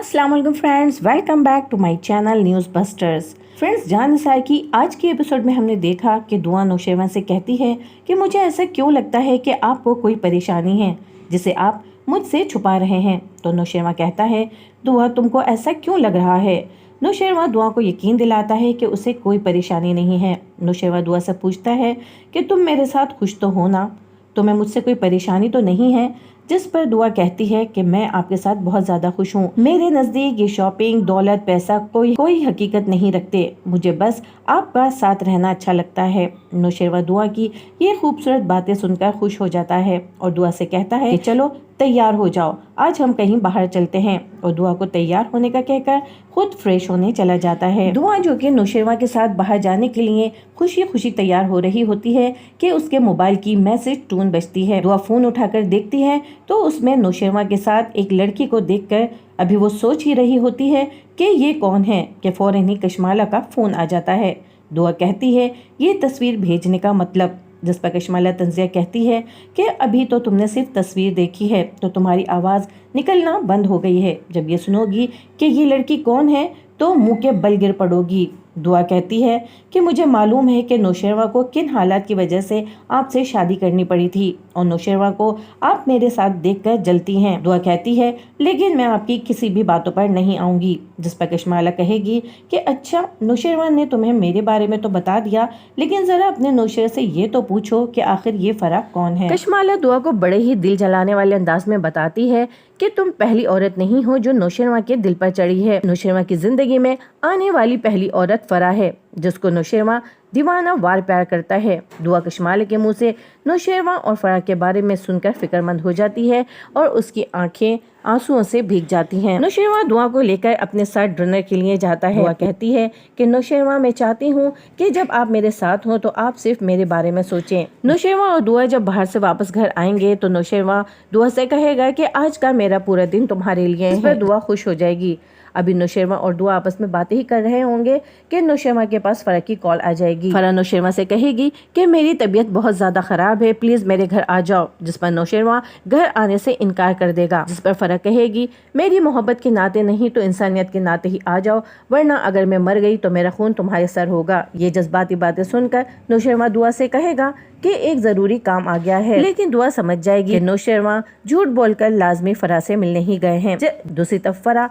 अस्सलाम वालेकुम friends, welcome back to my channel news busters. Friends, Jan Nisar की आज के एपिसोड में हमने देखा कि दुआ नौशेरवां से कहती है कि मुझे ऐसा क्यों लगता है कि आपको कोई परेशानी है जिसे आप मुझसे छुपा रहे हैं। तो नौशेरवां कहता है, दुआ तुमको ऐसा क्यों लग रहा है। नौशेरवां दुआ को यकीन दिलाता है कि उसे कोई परेशानी नहीं है। नौशेरवां दुआ से पूछता है कि तुम मेरे साथ खुश तो हो ना, तुम्हें मुझसे कोई परेशानी तो नहीं है। जिस पर दुआ कहती है कि मैं आपके साथ बहुत ज्यादा खुश हूँ। मेरे नजदीक ये शॉपिंग, दौलत, पैसा कोई हकीकत नहीं रखते। मुझे बस आपका साथ रहना अच्छा लगता है। नौशेरवां दुआ की ये खूबसूरत बातें सुनकर खुश हो जाता है और दुआ से कहता है कि चलो तैयार हो जाओ, आज हम कहीं बाहर चलते हैं। और दुआ को तैयार होने का कहकर खुद फ्रेश होने चला जाता है। दुआ जो कि नौशेरवां के साथ बाहर जाने के लिए खुशी खुशी तैयार हो रही होती है कि उसके मोबाइल की मैसेज टोन बजती है। दुआ फोन उठाकर देखती है तो उसमें नौशेरवां के साथ एक लड़की को देखकर अभी वो सोच ही रही होती है कि ये कौन है कि फौरन ही कशमाला का फोन आ जाता है। दुआ कहती है ये तस्वीर भेजने का मतलब, जिस पर कशमाला तंजिया कहती है कि अभी तो तुमने सिर्फ तस्वीर देखी है तो तुम्हारी आवाज़ निकलना बंद हो गई है। जब ये सुनोगी कि ये लड़की कौन है तो मुंह के बल गिर पड़ोगी। दुआ कहती है कि मुझे मालूम है कि नौशेरवां को किन हालात की वजह से आपसे शादी करनी पड़ी थी और नौशेरवां को आप मेरे साथ देखकर जलती हैं। दुआ कहती है लेकिन मैं आपकी किसी भी बातों पर नहीं आऊंगी। जिस पर कशमाला कहेगी कि अच्छा, नौशेरवां ने तुम्हें मेरे बारे में तो बता दिया, लेकिन जरा अपने नौशेर से ये तो पूछो कि आखिर ये फराक कौन है। कशमाला दुआ को बड़े ही दिल जलाने वाले अंदाज में बताती है कि तुम पहली औरत नहीं हो जो नौशेरवां के दिल पर चढ़ी है। नौशेरवां की जिंदगी में आने वाली पहली औरत फरा है जिसको नौशेरवां दीवाना वार प्यार करता है। दुआ कशमाले के मुंह से नौशेरवां और फराह के बारे में सुनकर फिक्रमंद हो जाती है और उसकी आंखें आंसुओं से भीग जाती हैं। नौशेरवां दुआ को लेकर अपने साथ डिनर के लिए जाता है। दुआ कहती है कि नौशेरवां, मैं चाहती हूँ कि जब आप मेरे साथ हो तो आप सिर्फ मेरे बारे में सोचें। नौशेरवां और दुआ जब बाहर से वापस घर आएंगे तो नौशेरवां दुआ से कहेगा कि आज का मेरा पूरा दिन तुम्हारे लिए है। इस पर दुआ खुश हो जाएगी। अभी नौशेरवां और दुआ आपस में बातें ही कर रहे होंगे कि नौशेरवां के पास फराह की कॉल आ जाएगी। फराह नौशेरवां से कहेगी कि मेरी तबीयत बहुत ज्यादा खराब है, प्लीज मेरे घर आ जाओ। जिस पर नौशेरवां घर आने से इनकार कर देगा। जिस पर फराह कहेगी मेरी मोहब्बत के नाते नहीं तो इंसानियत के नाते ही आ जाओ, वरना अगर मैं मर गई तो मेरा खून तुम्हारे सर होगा। ये जज्बाती बातें सुनकर नौशेरवां दुआ से कहेगा कि एक जरूरी काम आ गया है, लेकिन दुआ समझ जाएगी कि नौशेरवां झूठ बोलकर लाजमी फराह से मिलने ही गए हैं। दूसरी तरफ फराह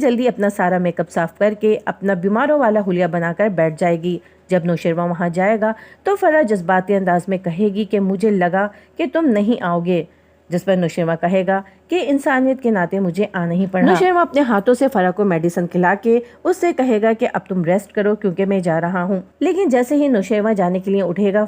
जल्दी अपना सारा मेकअप साफ करके अपना बीमारों वाला हुलिया बनाकर बैठ जाएगी। जब नौशेरवां वहां जाएगा तो फराह जज्बाती अंदाज में कहेगी कि मुझे लगा कि तुम नहीं आओगे। जिस पर नौशेरवां कहेगा कि इंसानियत के नाते मुझे आना ही पड़ा। नौशेरवां अपने हाथों से फराह को मेडिसिन खिला के उससे कहेगा कि अब तुम रेस्ट करो क्योंकि मैं जा रहा हूँ। लेकिन जैसे ही नौशेरवां जाने के लिए उठेगा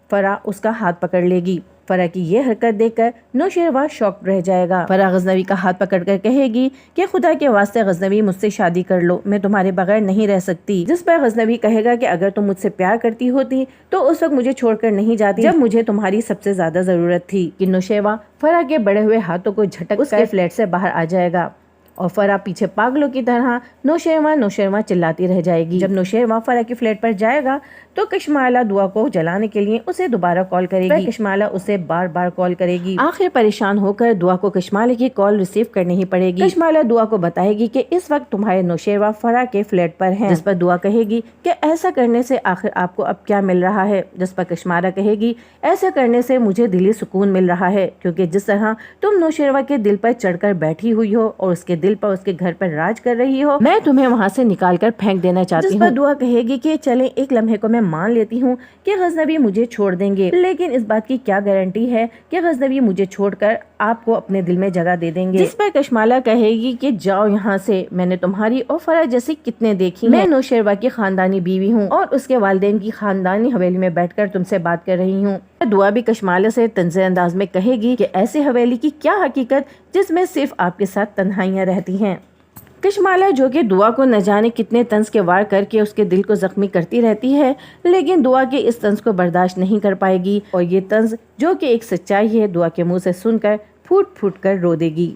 फराह उसका हाथ पकड़ लेगी। फराह की ये हरकत देखकर नौशेरवां शॉक रह जाएगा। फराह गजनवी का हाथ पकड़कर कहेगी कि खुदा के वास्ते गजनवी, मुझसे शादी कर लो, मैं तुम्हारे बगैर नहीं रह सकती। जिस पर गजनवी कहेगा कि अगर तुम मुझसे प्यार करती होती तो उस वक्त मुझे छोड़कर नहीं जाती जब मुझे तुम्हारी सबसे ज्यादा जरूरत थी। कि नौशेरवां फराह के बड़े हुए हाथों को झटक उसके फ्लैट से बाहर आ जाएगा और फराह पीछे पागलों की तरह नौशेरवां चिल्लाती रह जाएगी। जब नौशेरवां फराह की फ्लैट पर जाएगा तो कशमाला दुआ को जलाने के लिए उसे दोबारा कॉल करेगी। कशमाला उसे बार बार कॉल करेगी। आखिर परेशान होकर दुआ को कशमाले की कॉल रिसीव करनी ही पड़ेगी। कशमाला दुआ को बताएगी कि इस वक्त तुम्हारे नौशेरवां फराह के फ्लैट पर हैं। जिस पर दुआ कहेगी कि ऐसा करने से आखिर आपको अब क्या मिल रहा है। जिस पर कशमाला कहेगी ऐसा करने से मुझे दिली सुकून मिल रहा है, क्योंकि जिस तरह तुम नौशेरवां के दिल पर चढ़कर बैठी हुई हो और उसके दिल पर उसके घर पर राज कर रही हो, मैं तुम्हें वहाँ से निकाल कर फेंक देना चाहती हूँ। जिस पर दुआ कहेगी कि चले एक लम्हे को मैं मान लेती हूँ कि गजनवी मुझे छोड़ देंगे, लेकिन इस बात की क्या गारंटी है कि गजनवी मुझे छोड़कर आपको अपने दिल में जगह दे देंगे। जिस पर कशमाला कहेगी कि जाओ यहाँ से, मैंने तुम्हारी और फराह जैसी कितने देखी। मैं नौशेरवां की खानदानी बीवी हूँ और उसके वालिदैन की खानदानी हवेली में बैठकर तुमसे बात कर रही हूँ। दुआ भी कशमाला से तंज़े अंदाज में कहेगी कि ऐसी हवेली की क्या हकीकत जिसमें सिर्फ आपके साथ तन्हाइयाँ रहती हैं। कशमाला जो कि दुआ को न जाने कितने तंज के वार करके उसके दिल को जख्मी करती रहती है, लेकिन दुआ के इस तंज को बर्दाश्त नहीं कर पाएगी और ये तंज जो कि एक सच्चाई है दुआ के मुंह से सुनकर फूट फूट कर रो देगी।